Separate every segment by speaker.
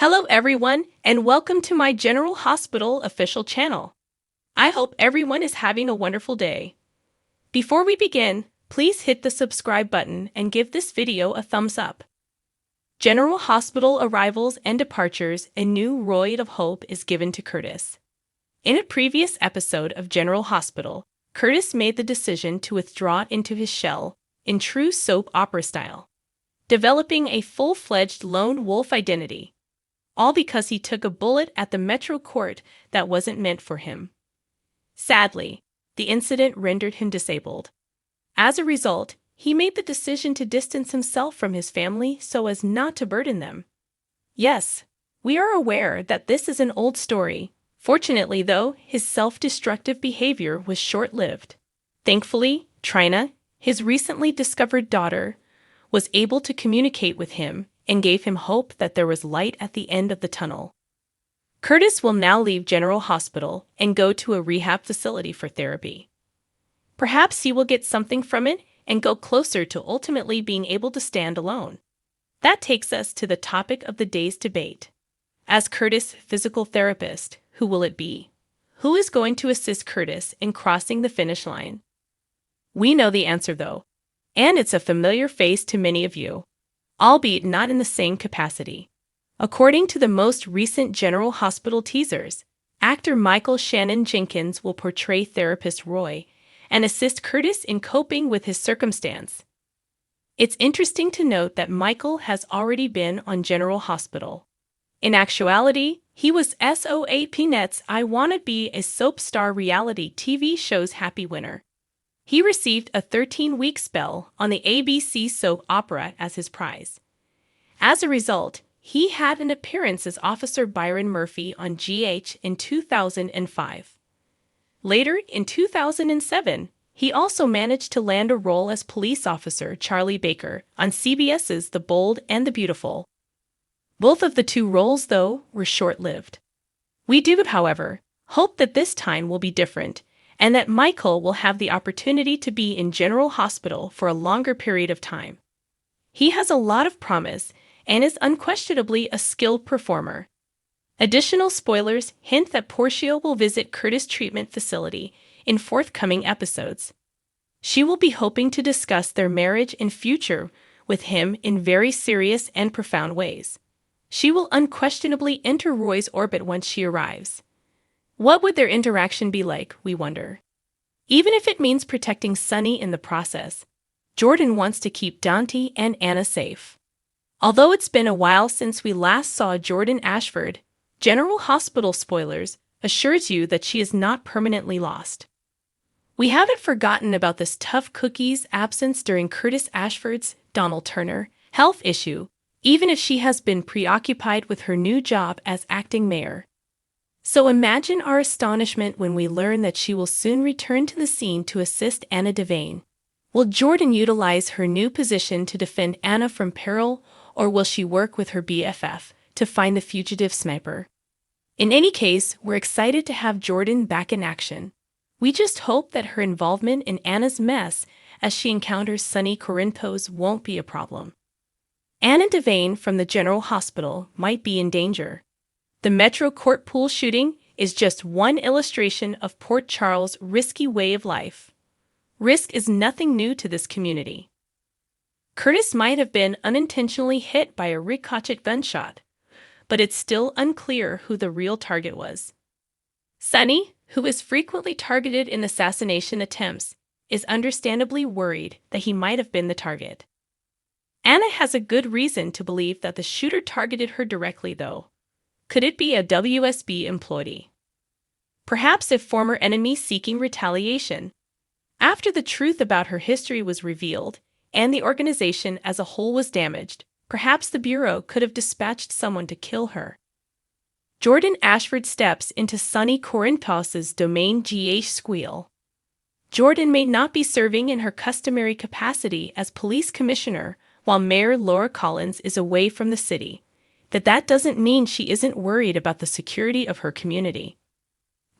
Speaker 1: Hello everyone, and welcome to my General Hospital official channel. I hope everyone is having a wonderful day. Before we begin, please hit the subscribe button and give this video a thumbs up. General Hospital arrivals and departures, a new roid of hope is given to Curtis. In a previous episode of General Hospital, Curtis made the decision to withdraw into his shell in true soap opera style, developing a full-fledged lone wolf identity. All because he took a bullet at the Metro Court that wasn't meant for him. Sadly, the incident rendered him disabled. As a result, he made the decision to distance himself from his family so as not to burden them. Yes, we are aware that this is an old story. Fortunately, though, his self-destructive behavior was short-lived. Thankfully, Trina, his recently discovered daughter, was able to communicate with him and gave him hope that there was light at the end of the tunnel. Curtis will now leave General Hospital and go to a rehab facility for therapy. Perhaps he will get something from it and go closer to ultimately being able to stand alone. That takes us to the topic of the day's debate. As Curtis' physical therapist, who will it be? Who is going to assist Curtis in crossing the finish line? We know the answer though, and it's a familiar face to many of you, albeit not in the same capacity. According to the most recent General Hospital teasers, actor Michael Shannon Jenkins will portray therapist Roy and assist Curtis in coping with his circumstance. It's interesting to note that Michael has already been on General Hospital. In actuality, he was SOAPnet's I Wanna Be a Soap Star reality TV show's happy winner. He received a 13-week spell on the ABC soap opera as his prize. As a result, he had an appearance as Officer Byron Murphy on GH in 2005. Later, in 2007, he also managed to land a role as police officer Charlie Baker on CBS's The Bold and the Beautiful. Both of the two roles, though, were short-lived. We do, however, hope that this time will be different, and that Michael will have the opportunity to be in General Hospital for a longer period of time. He has a lot of promise and is unquestionably a skilled performer. Additional spoilers hint that Portia will visit Curtis' treatment facility in forthcoming episodes. She will be hoping to discuss their marriage and future with him in very serious and profound ways. She will unquestionably enter Roy's orbit once she arrives. What would their interaction be like, we wonder? Even if it means protecting Sunny in the process, Jordan wants to keep Dante and Anna safe. Although it's been a while since we last saw Jordan Ashford, General Hospital spoilers assures you that she is not permanently lost. We haven't forgotten about this tough cookie's absence during Curtis Ashford's Donald Turner health issue, even if she has been preoccupied with her new job as acting mayor. So imagine our astonishment when we learn that she will soon return to the scene to assist Anna Devane. Will Jordan utilize her new position to defend Anna from peril, or will she work with her BFF to find the fugitive sniper? In any case, we're excited to have Jordan back in action. We just hope that her involvement in Anna's mess as she encounters Sonny Corinthos won't be a problem. Anna Devane from the General Hospital might be in danger. The Metro Court pool shooting is just one illustration of Port Charles' risky way of life. Risk is nothing new to this community. Curtis might have been unintentionally hit by a ricochet gunshot, but it's still unclear who the real target was. Sonny, who is frequently targeted in assassination attempts, is understandably worried that he might have been the target. Anna has a good reason to believe that the shooter targeted her directly, though. Could it be a WSB employee? Perhaps a former enemy seeking retaliation. After the truth about her history was revealed, and the organization as a whole was damaged, perhaps the Bureau could have dispatched someone to kill her. Jordan Ashford steps into Sonny Corinthos' domain GH squeal. Jordan may not be serving in her customary capacity as police commissioner while Mayor Laura Collins is away from the city. That doesn't mean she isn't worried about the security of her community.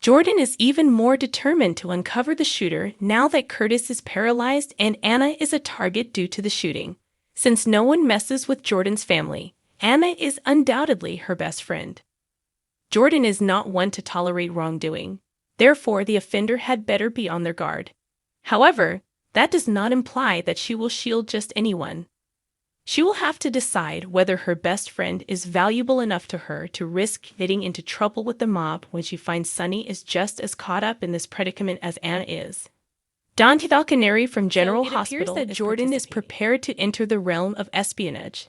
Speaker 1: Jordan is even more determined to uncover the shooter now that Curtis is paralyzed and Anna is a target due to the shooting. Since no one messes with Jordan's family, Anna is undoubtedly her best friend. Jordan is not one to tolerate wrongdoing. Therefore, the offender had better be on their guard. However, that does not imply that she will shield just anyone. She will have to decide whether her best friend is valuable enough to her to risk getting into trouble with the mob when she finds Sunny is just as caught up in this predicament as Anna is. Dante Falconeri from General Hospital that Jordan is prepared to enter the realm of espionage.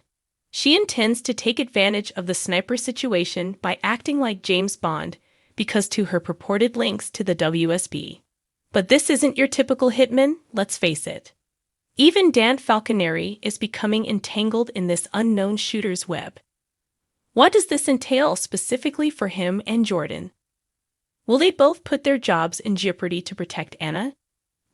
Speaker 1: She intends to take advantage of the sniper situation by acting like James Bond because to her purported links to the WSB. But this isn't your typical hitman, let's face it. Even Dan Falconeri is becoming entangled in this unknown shooter's web. What does this entail specifically for him and Jordan? Will they both put their jobs in jeopardy to protect Anna?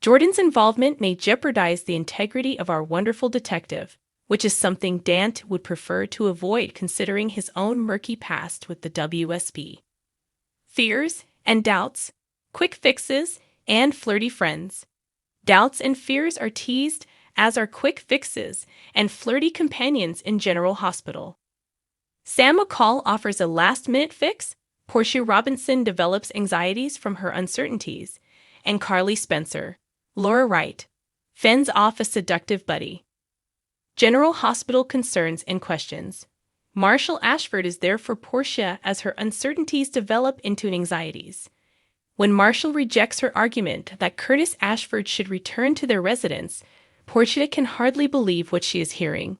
Speaker 1: Jordan's involvement may jeopardize the integrity of our wonderful detective, which is something Dante would prefer to avoid considering his own murky past with the WSB. Fears and doubts, quick fixes, and flirty friends. Doubts and fears are teased, as are quick fixes and flirty companions in General Hospital. Sam McCall offers a last-minute fix, Portia Robinson develops anxieties from her uncertainties, and Carly Spencer, Laura Wright, fends off a seductive buddy. General Hospital concerns and questions. Marshall Ashford is there for Portia as her uncertainties develop into anxieties. When Marshall rejects her argument that Curtis Ashford should return to their residence, Portia can hardly believe what she is hearing.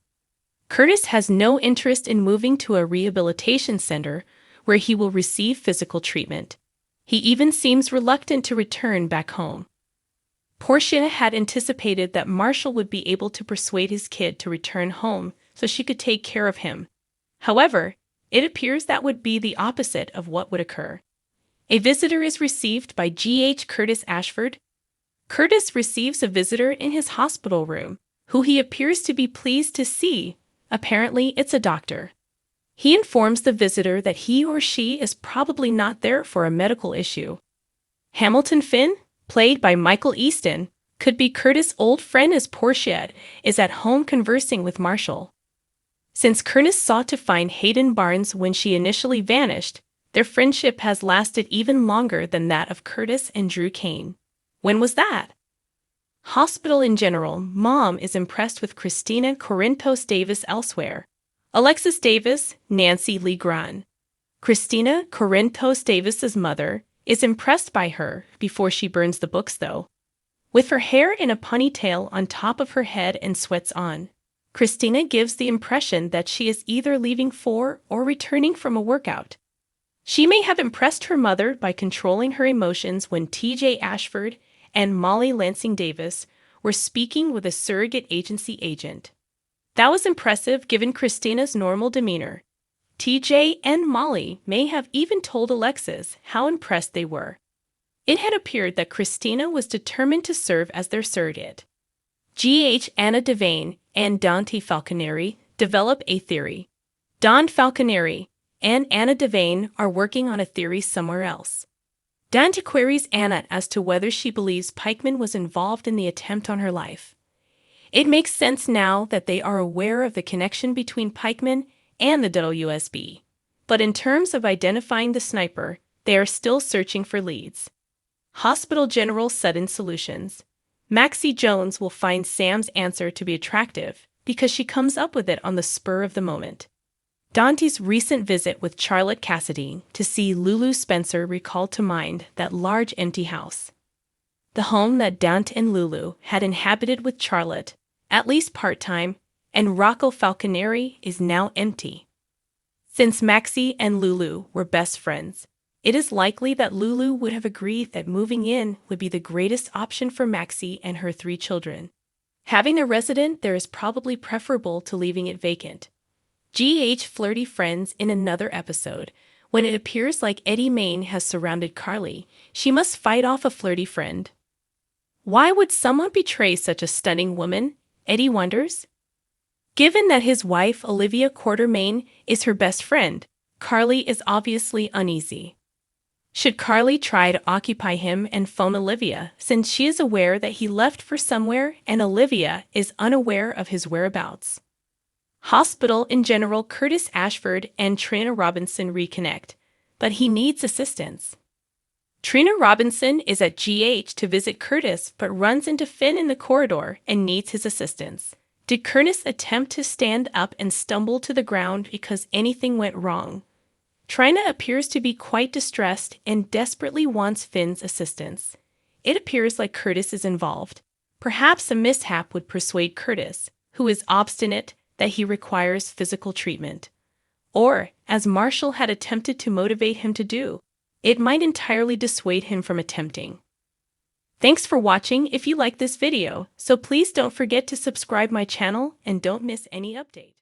Speaker 1: Curtis has no interest in moving to a rehabilitation center where he will receive physical treatment. He even seems reluctant to return back home. Portia had anticipated that Marshall would be able to persuade his kid to return home so she could take care of him. However, it appears that would be the opposite of what would occur. A visitor is received by G.H. Curtis Ashford. Curtis receives a visitor in his hospital room, who he appears to be pleased to see. Apparently, it's a doctor. He informs the visitor that he or she is probably not there for a medical issue. Hamilton Finn, played by Michael Easton, could be Curtis' old friend as Portia is at home conversing with Marshall. Since Curtis sought to find Hayden Barnes when she initially vanished, their friendship has lasted even longer than that of Curtis and Drew Kane. When was that? Hospital in general, Mom is impressed with Christina Corinthos Davis elsewhere. Alexis Davis, Nancy Lee Grahn. Christina Corinthos Davis's mother is impressed by her before she burns the books, though. With her hair in a ponytail on top of her head and sweats on, Christina gives the impression that she is either leaving for or returning from a workout. She may have impressed her mother by controlling her emotions when T.J. Ashford and Molly Lansing Davis were speaking with a surrogate agency agent. That was impressive given Christina's normal demeanor. T.J. and Molly may have even told Alexis how impressed they were. It had appeared that Christina was determined to serve as their surrogate. G.H. Anna Devane and Dante Falconeri develop a theory. Don Falconeri and Anna Devane are working on a theory somewhere else. Dante queries Anna as to whether she believes Pikeman was involved in the attempt on her life. It makes sense now that they are aware of the connection between Pikeman and the WSB. But in terms of identifying the sniper, they are still searching for leads. Hospital General Sudden Solutions. Maxie Jones will find Sam's answer to be attractive because she comes up with it on the spur of the moment. Dante's recent visit with Charlotte Cassidy to see Lulu Spencer recalled to mind that large empty house. The home that Dante and Lulu had inhabited with Charlotte, at least part-time, and Rocco Falconeri is now empty. Since Maxie and Lulu were best friends, it is likely that Lulu would have agreed that moving in would be the greatest option for Maxie and her 3 children. Having a resident there is probably preferable to leaving it vacant. G.H. flirty friends in another episode. When it appears like Eddie Main has surrounded Carly, she must fight off a flirty friend. Why would someone betray such a stunning woman? Eddie wonders. Given that his wife, Olivia Quartermain, is her best friend, Carly is obviously uneasy. Should Carly try to occupy him and phone Olivia, since she is aware that he left for somewhere and Olivia is unaware of his whereabouts? Hospital in General Curtis Ashford and Trina Robinson reconnect, but he needs assistance. Trina Robinson is at GH to visit Curtis but runs into Finn in the corridor and needs his assistance. Did Curtis attempt to stand up and stumble to the ground because anything went wrong? Trina appears to be quite distressed and desperately wants Finn's assistance. It appears like Curtis is involved. Perhaps a mishap would persuade Curtis, who is obstinate, that he requires physical treatment. Or, as Marshall had attempted to motivate him to do, it might entirely dissuade him from attempting. Thanks for watching if you like this video, so please don't forget to subscribe my channel and don't miss any update.